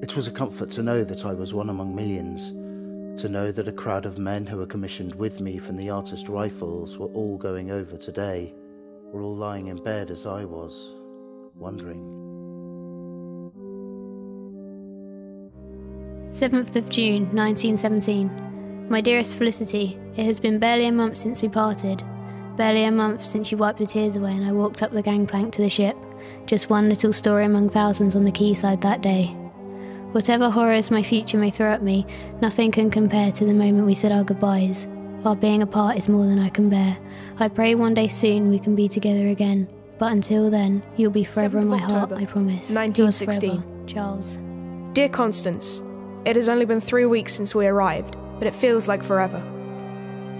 It was a comfort to know that I was one among millions, to know that a crowd of men who were commissioned with me from the artist rifles were all going over today, were all lying in bed as I was, wondering. 7th of June, 1917. My dearest Felicity, it has been barely a month since we parted. Barely a month since you wiped the tears away and I walked up the gangplank to the ship. Just one little story among thousands on the quayside that day. Whatever horrors my future may throw at me, nothing can compare to the moment we said our goodbyes. Our being apart is more than I can bear. I pray one day soon we can be together again. But until then, you'll be forever in my heart, I promise. 1916. Yours forever, Charles. Dear Constance, it has only been 3 weeks since we arrived, but it feels like forever.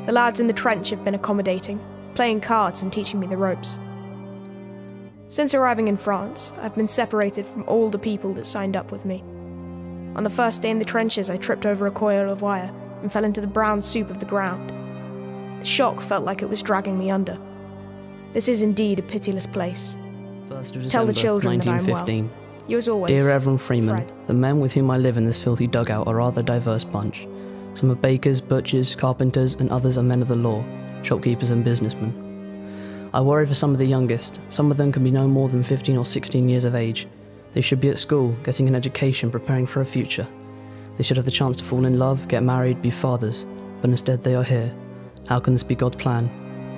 The lads in the trench have been accommodating, playing cards and teaching me the ropes. Since arriving in France, I've been separated from all the people that signed up with me. On the first day in the trenches, I tripped over a coil of wire and fell into the brown soup of the ground. The shock felt like it was dragging me under. This is indeed a pitiless place. 1st of December, Tell the children that I'm well. Yours always, Dear Reverend Freeman, Fred. the men with whom I live in this filthy dugout are a rather diverse bunch. Some are bakers, butchers, carpenters, and others are men of the law, shopkeepers and businessmen. I worry for some of the youngest. Some of them can be no more than 15 or 16 years of age. They should be at school, getting an education, preparing for a future. They should have the chance to fall in love, get married, be fathers, but instead they are here. How can this be God's plan?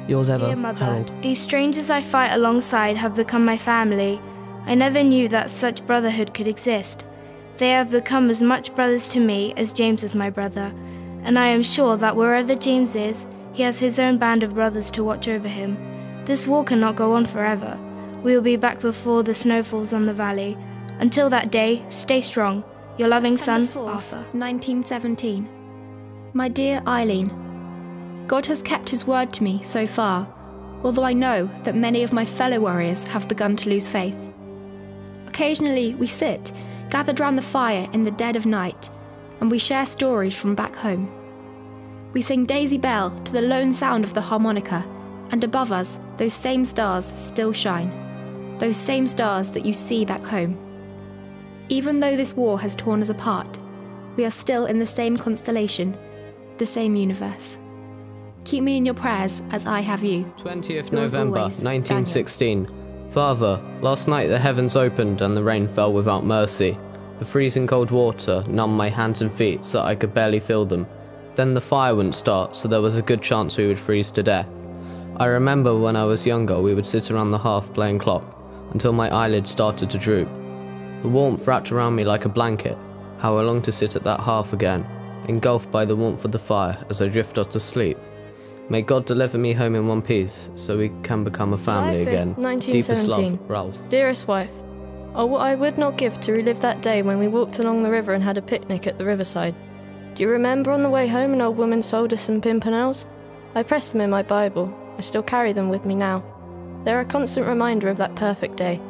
Yours ever, Dear Mother, Harold. these strangers I fight alongside have become my family. I never knew that such brotherhood could exist. They have become as much brothers to me as James is my brother, and I am sure that wherever James is, he has his own band of brothers to watch over him. This war cannot go on forever. We will be back before the snow falls on the valley. Until that day, stay strong. Your loving son, Arthur. 1917. My dear Eileen, God has kept his word to me so far, although I know that many of my fellow warriors have begun to lose faith. Occasionally we sit, gathered round the fire in the dead of night, and we share stories from back home. We sing Daisy Bell to the lone sound of the harmonica, and above us, those same stars still shine, those same stars that you see back home. Even though this war has torn us apart, we are still in the same constellation, the same universe. Keep me in your prayers as I have you. 20th Yours November, always, 1916. Father, last night the heavens opened and the rain fell without mercy. The freezing cold water numbed my hands and feet so that I could barely feel them. Then the fire wouldn't start, so there was a good chance we would freeze to death. I remember when I was younger we would sit around the hearth playing clock, until my eyelids started to droop. The warmth wrapped around me like a blanket. How I longed to sit at that hearth again, engulfed by the warmth of the fire as I drift off to sleep. May God deliver me home in one piece, so we can become a family July 5th, again. 1917. Deepest love, Ralph. Dearest wife, oh, what I would not give to relive that day when we walked along the river and had a picnic at the riverside. Do you remember on the way home an old woman sold us some pimpernels? I pressed them in my Bible. I still carry them with me now. They're a constant reminder of that perfect day.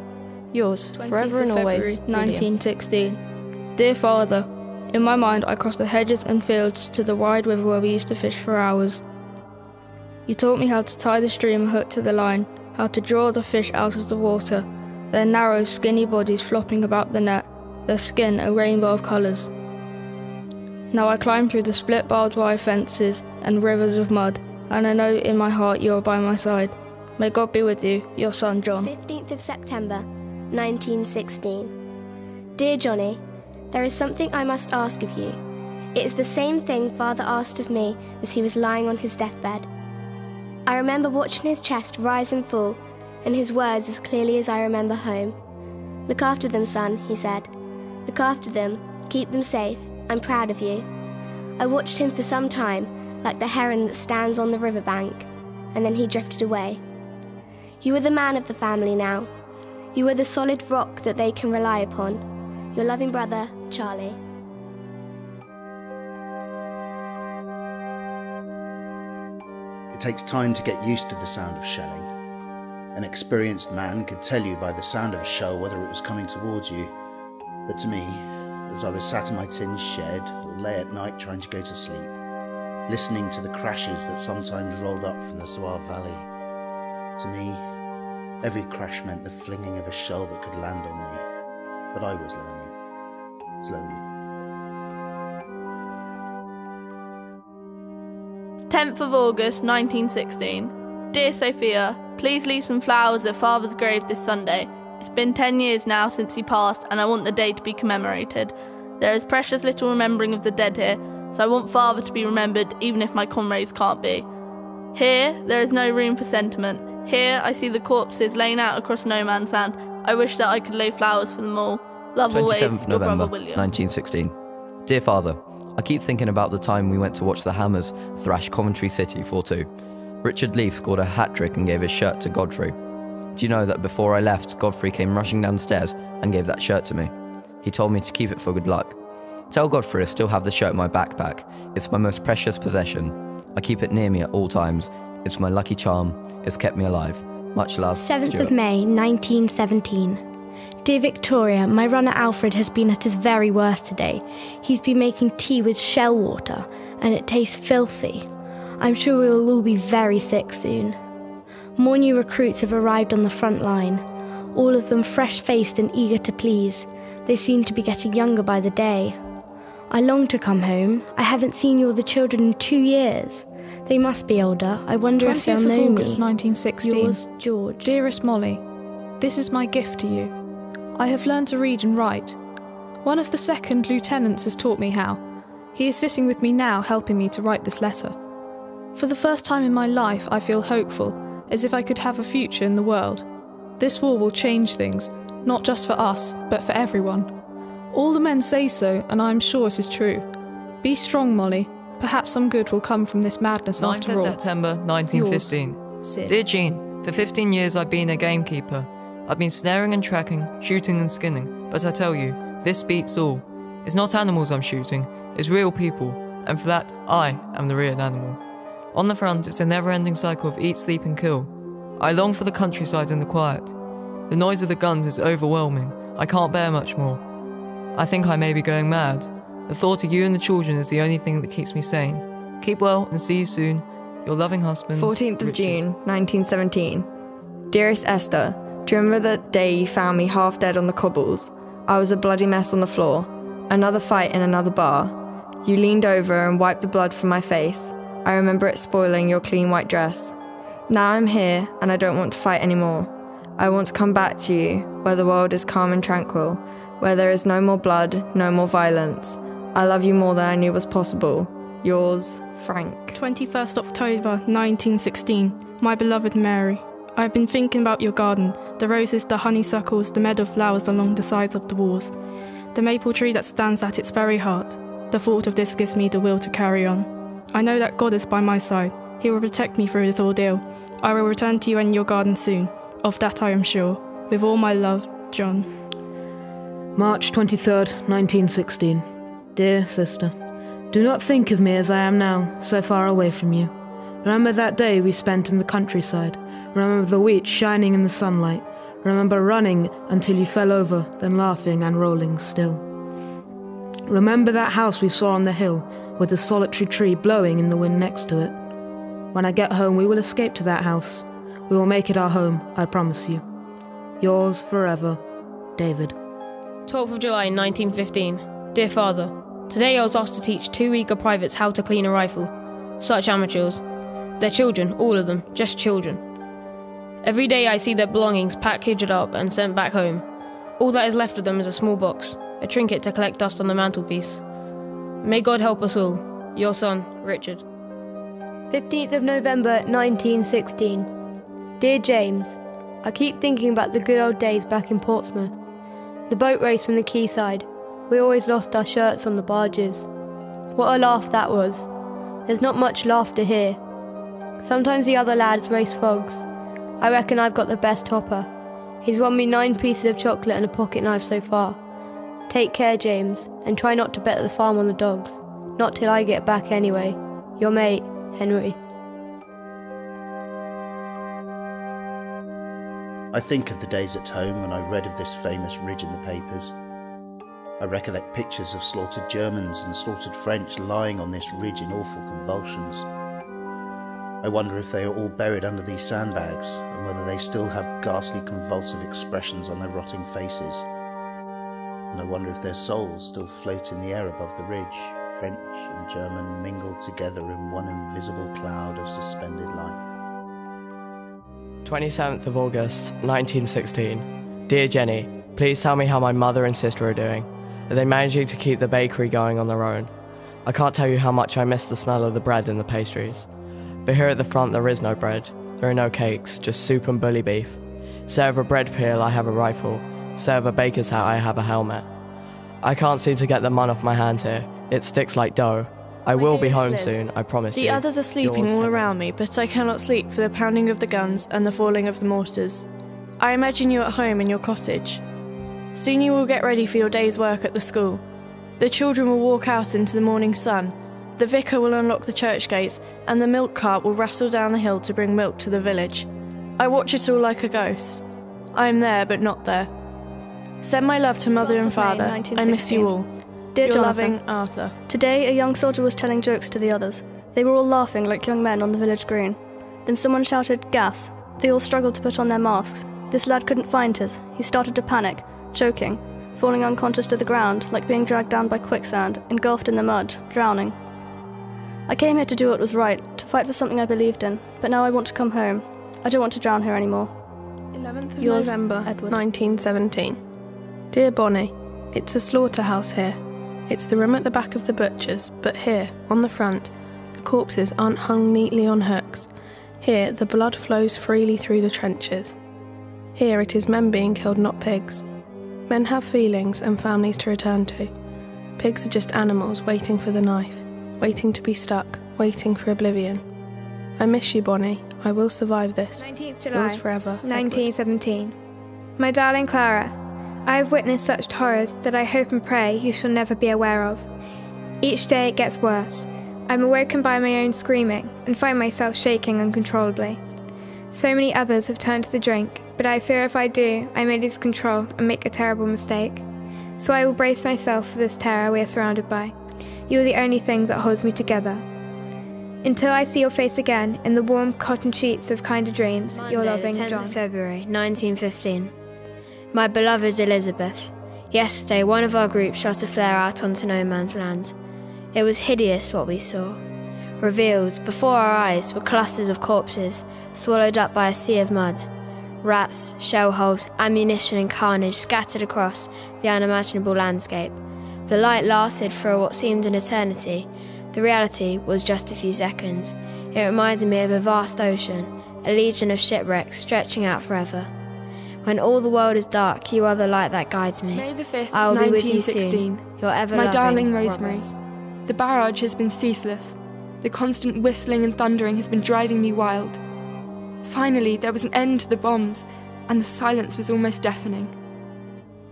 Yours, forever and always, February 1916. Dear Father, in my mind I crossed the hedges and fields to the wide river where we used to fish for hours. You taught me how to tie the stream hook to the line, how to draw the fish out of the water, their narrow, skinny bodies flopping about the net, their skin a rainbow of colours. Now I climb through the split barbed wire fences and rivers of mud, and I know in my heart you are by my side. May God be with you, your son John. 15th of September, 1916. Dear Johnny, there is something I must ask of you. It is the same thing Father asked of me as he was lying on his deathbed. I remember watching his chest rise and fall, and his words as clearly as I remember home. Look after them, son, he said. Look after them, keep them safe, I'm proud of you. I watched him for some time, like the heron that stands on the riverbank, and then he drifted away. You are the man of the family now. You are the solid rock that they can rely upon. Your loving brother, Charlie. It takes time to get used to the sound of shelling. An experienced man could tell you by the sound of a shell whether it was coming towards you. But to me, as I was sat in my tin shed or lay at night trying to go to sleep, listening to the crashes that sometimes rolled up from the Soir Valley, to me, every crash meant the flinging of a shell that could land on me. But I was learning. slowly. 10th of August 1916. Dear Sophia, please leave some flowers at Father's grave this Sunday. It's been 10 years now since he passed, and I want the day to be commemorated. There is precious little remembering of the dead here, so I want Father to be remembered even if my comrades can't be. Here, there is no room for sentiment. Here, I see the corpses laying out across no man's land. I wish that I could lay flowers for them all. Love always, 27th your November, brother William. 1916. Dear Father, I keep thinking about the time we went to watch the Hammers thrash Coventry City 4-2. Richard Leaf scored a hat-trick and gave his shirt to Godfrey. Do you know that before I left, Godfrey came rushing downstairs and gave that shirt to me? He told me to keep it for good luck. Tell Godfrey I still have the shirt in my backpack. It's my most precious possession. I keep it near me at all times. It's my lucky charm. It's kept me alive. Much love, 7th Stuart. of May, 1917. Dear Victoria, my runner Alfred has been at his very worst today. He's been making tea with shell water, and it tastes filthy. I'm sure we will all be very sick soon. More new recruits have arrived on the front line, all of them fresh-faced and eager to please. They seem to be getting younger by the day. I long to come home. I haven't seen you or the children in 2 years. They must be older. I wonder if they'll 20th of know August, me. 1916. Yours, George. Dearest Molly, this is my gift to you. I have learned to read and write. One of the second lieutenants has taught me how. He is sitting with me now, helping me to write this letter. For the first time in my life, I feel hopeful, as if I could have a future in the world. This war will change things, not just for us, but for everyone. All the men say so, and I am sure it is true. Be strong, Molly. Perhaps some good will come from this madness after 9th all. of September, 1915. Sid. Dear Jean, for 15 years I've been a gamekeeper. I've been snaring and tracking, shooting and skinning, but I tell you, this beats all. It's not animals I'm shooting, it's real people, and for that, I am the real animal. On the front, it's a never-ending cycle of eat, sleep and kill. I long for the countryside and the quiet. The noise of the guns is overwhelming. I can't bear much more. I think I may be going mad. The thought of you and the children is the only thing that keeps me sane. Keep well and see you soon. Your loving husband, 14th of Richard. June, 1917. Dearest Esther, do you remember the day you found me half dead on the cobbles? I was a bloody mess on the floor. Another fight in another bar. You leaned over and wiped the blood from my face. I remember it spoiling your clean white dress. Now I'm here, and I don't want to fight anymore. I want to come back to you, where the world is calm and tranquil, where there is no more blood, no more violence. I love you more than I knew was possible. Yours, Frank. 21st October 1916. My beloved Mary, I have been thinking about your garden, the roses, the honeysuckles, the meadow flowers along the sides of the walls, the maple tree that stands at its very heart. The thought of this gives me the will to carry on. I know that God is by my side. He will protect me through this ordeal. I will return to you and your garden soon. Of that I am sure. With all my love, John. March 23rd, 1916. Dear sister, do not think of me as I am now, so far away from you. Remember that day we spent in the countryside. Remember the wheat shining in the sunlight. Remember running until you fell over, then laughing and rolling still. Remember that house we saw on the hill, with the solitary tree blowing in the wind next to it. When I get home, we will escape to that house. We will make it our home, I promise you. Yours forever, David. 12th of July, 1915. Dear Father, today I was asked to teach 2 eager privates how to clean a rifle. Such amateurs. They're children, all of them, just children. Every day I see their belongings packaged up and sent back home. All that is left of them is a small box, a trinket to collect dust on the mantelpiece. May God help us all. Your son, Richard. 15th of November 1916. Dear James, I keep thinking about the good old days back in Portsmouth. The boat race from the quayside. We always lost our shirts on the barges. What a laugh that was. There's not much laughter here. Sometimes the other lads race frogs. I reckon I've got the best hopper. He's won me 9 pieces of chocolate and a pocket knife so far. Take care, James, and try not to bet the farm on the dogs. Not till I get back anyway. Your mate, Henry. I think of the days at home when I read of this famous ridge in the papers. I recollect pictures of slaughtered Germans and slaughtered French lying on this ridge in awful convulsions. I wonder if they are all buried under these sandbags, and whether they still have ghastly convulsive expressions on their rotting faces. and I wonder if their souls still float in the air above the ridge, French and German mingled together in one invisible cloud of suspended life. 27th of August, 1916. Dear Jenny, please tell me how my mother and sister are doing. Are they managing to keep the bakery going on their own? I can't tell you how much I miss the smell of the bread and the pastries. But here at the front there is no bread, there are no cakes, just soup and bully beef. Instead of a bread peel I have a rifle, instead of a baker's hat I have a helmet. I can't seem to get the mud off my hands here, it sticks like dough. I will be home soon, I promise you. The others are sleeping all around me, but I cannot sleep for the pounding of the guns and the falling of the mortars. I imagine you at home in your cottage. Soon you will get ready for your day's work at the school. The children will walk out into the morning sun. The vicar will unlock the church gates, and the milk cart will rattle down the hill to bring milk to the village. I watch it all like a ghost. I am there, but not there. Send my love to Mother and Father. I miss you all. Dear Your Jonathan, loving Arthur. Today a young soldier was telling jokes to the others. They were all laughing like young men on the village green. Then someone shouted, "Gas!" They all struggled to put on their masks. This lad couldn't find his. He started to panic, choking, falling unconscious to the ground, like being dragged down by quicksand, engulfed in the mud, drowning. I came here to do what was right, to fight for something I believed in, but now I want to come home. I don't want to drown here anymore. 11th of Yours, November, Edward. 1917. Dear Bonnie, it's a slaughterhouse here. It's the room at the back of the butcher's, but here, on the front, the corpses aren't hung neatly on hooks. Here, the blood flows freely through the trenches. Here, it is men being killed, not pigs. Men have feelings and families to return to. Pigs are just animals waiting for the knife, waiting to be stuck, waiting for oblivion. I miss you, Bonnie. I will survive this. 19th July, Yours forever, 1917. My darling Clara, I have witnessed such horrors that I hope and pray you shall never be aware of. Each day it gets worse. I'm awoken by my own screaming and find myself shaking uncontrollably. So many others have turned to the drink, but I fear if I do, I may lose control and make a terrible mistake. So I will brace myself for this terror we are surrounded by. You are the only thing that holds me together. Until I see your face again in the warm cotton sheets of kinder dreams, Monday, your loving the 10th John. of February, 1915. My beloved Elizabeth, yesterday one of our group shot a flare out onto no man's land. It was hideous what we saw. Revealed, before our eyes, were clusters of corpses, swallowed up by a sea of mud. Rats, shell holes, ammunition and carnage scattered across the unimaginable landscape. The light lasted for what seemed an eternity. The reality was just a few seconds. It reminded me of a vast ocean, a legion of shipwrecks stretching out forever. When all the world is dark, you are the light that guides me. May the 5th, I will be with you 1916. soon. Your ever My loving darling Rosemary. Robert. The barrage has been ceaseless. The constant whistling and thundering has been driving me wild. Finally, there was an end to the bombs, and the silence was almost deafening.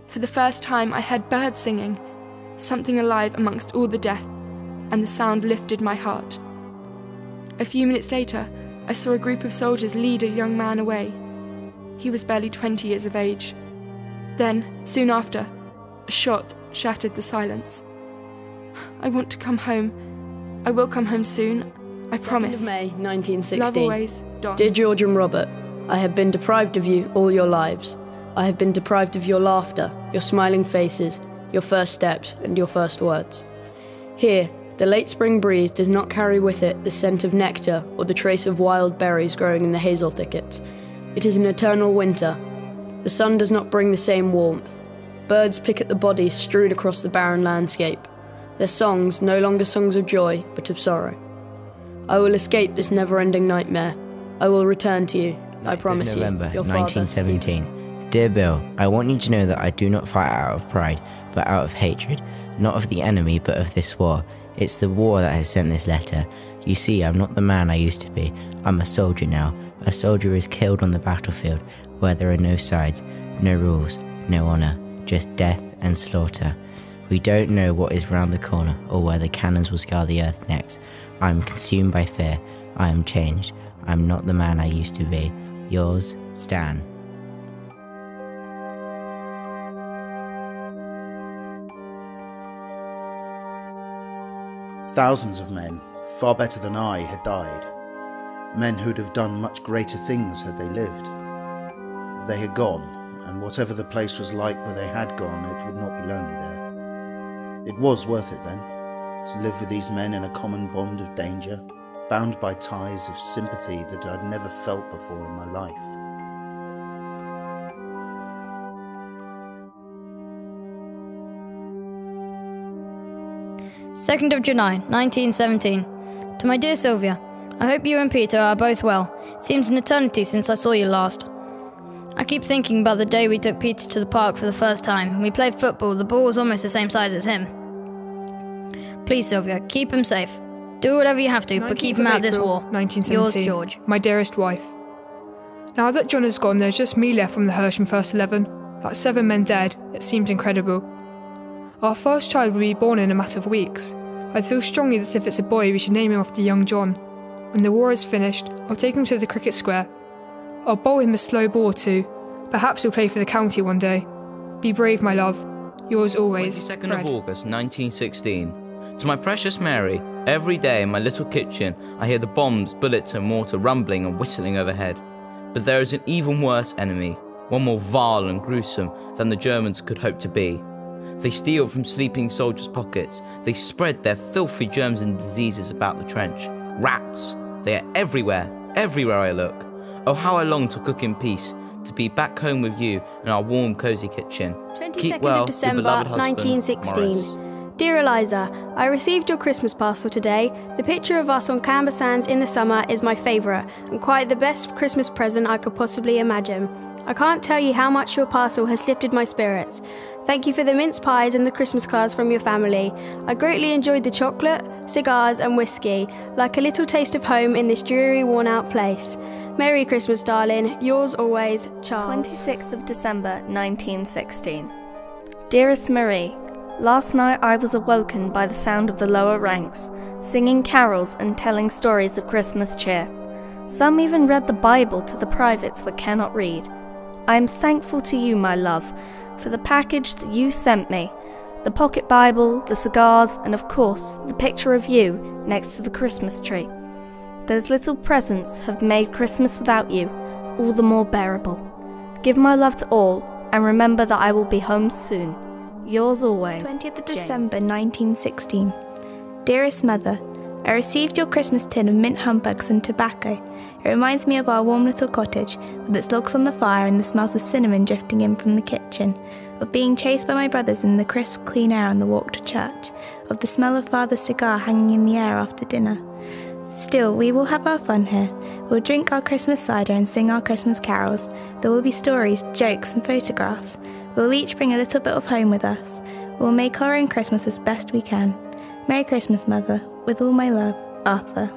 For the first time, I heard birds singing, something alive amongst all the death, and the sound lifted my heart. A few minutes later, I saw a group of soldiers lead a young man away. He was barely 20 years of age. Then, soon after, a shot shattered the silence. I want to come home. I will come home soon. I promise. 2nd of May, 1916. Love always, Don. Dear George and Robert, I have been deprived of you all your lives. I have been deprived of your laughter, your smiling faces, your first steps, and your first words. Here, the late spring breeze does not carry with it the scent of nectar or the trace of wild berries growing in the hazel thickets. It is an eternal winter. The sun does not bring the same warmth. Birds pick at the bodies strewed across the barren landscape. Their songs no longer songs of joy, but of sorrow. I will escape this never-ending nightmare. I will return to you, I promise you. November, Your father, 1917. Dear Bill, I want you to know that I do not fight out of pride, but out of hatred. Not of the enemy, but of this war. It's the war that has sent this letter. You see, I'm not the man I used to be. I'm a soldier now. A soldier is killed on the battlefield, where there are no sides, no rules, no honour, just death and slaughter. We don't know what is round the corner, or where the cannons will scour the earth next. I am consumed by fear. I am changed. I am not the man I used to be. Yours, Stan. Thousands of men, far better than I, had died. Men who'd have done much greater things had they lived. They had gone, and whatever the place was like where they had gone, it would not be lonely there. It was worth it then, to live with these men in a common bond of danger, bound by ties of sympathy that I'd never felt before in my life. July 1917. To my dear Sylvia, I hope you and Peter are both well. Seems an eternity since I saw you last. I keep thinking about the day we took Peter to the park for the first time. We played football, the ball was almost the same size as him. Please, Sylvia, keep him safe. Do whatever you have to, but keep him out of this war. 1917. Yours, George. My dearest wife. Now that John has gone, there's just me left from the Hersham First 11. That's 7 men dead. It seems incredible. Our first child will be born in a matter of weeks. I feel strongly that if it's a boy, we should name him after young John. When the war is finished, I'll take him to the cricket square. I'll bowl him a slow ball too. Perhaps he'll play for the county one day. Be brave, my love. Yours always, 22nd Fred. of August, 1916. To my precious Mary, every day in my little kitchen, I hear the bombs, bullets and mortar rumbling and whistling overhead. But there is an even worse enemy, one more vile and gruesome than the Germans could hope to be. They steal from sleeping soldiers' pockets. They spread their filthy germs and diseases about the trench. Rats! They are everywhere, everywhere I look. Oh, how I long to cook in peace, to be back home with you in our warm, cosy kitchen. 22nd well, of December, your beloved husband, 1916. Morris. Dear Eliza, I received your Christmas parcel today. The picture of us on Canberra Sands in the summer is my favourite, and quite the best Christmas present I could possibly imagine. I can't tell you how much your parcel has lifted my spirits. Thank you for the mince pies and the Christmas cards from your family. I greatly enjoyed the chocolate, cigars and whiskey, like a little taste of home in this dreary, worn-out place. Merry Christmas, darling. Yours always, Charles. 26th of December, 1916. Dearest Marie, last night I was awoken by the sound of the lower ranks, singing carols and telling stories of Christmas cheer. Some even read the Bible to the privates that cannot read. I am thankful to you, my love, for the package that you sent me, the pocket Bible, the cigars, and of course, the picture of you next to the Christmas tree. Those little presents have made Christmas without you all the more bearable. Give my love to all, and remember that I will be home soon. Yours always, 20th of December 1916. Dearest Mother, I received your Christmas tin of mint humbugs and tobacco. It reminds me of our warm little cottage, with its logs on the fire and the smells of cinnamon drifting in from the kitchen, of being chased by my brothers in the crisp, clean air on the walk to church, of the smell of Father's cigar hanging in the air after dinner. Still, we will have our fun here. We'll drink our Christmas cider and sing our Christmas carols. There will be stories, jokes and photographs. We'll each bring a little bit of home with us. We'll make our own Christmas as best we can. Merry Christmas, Mother. With all my love, Arthur.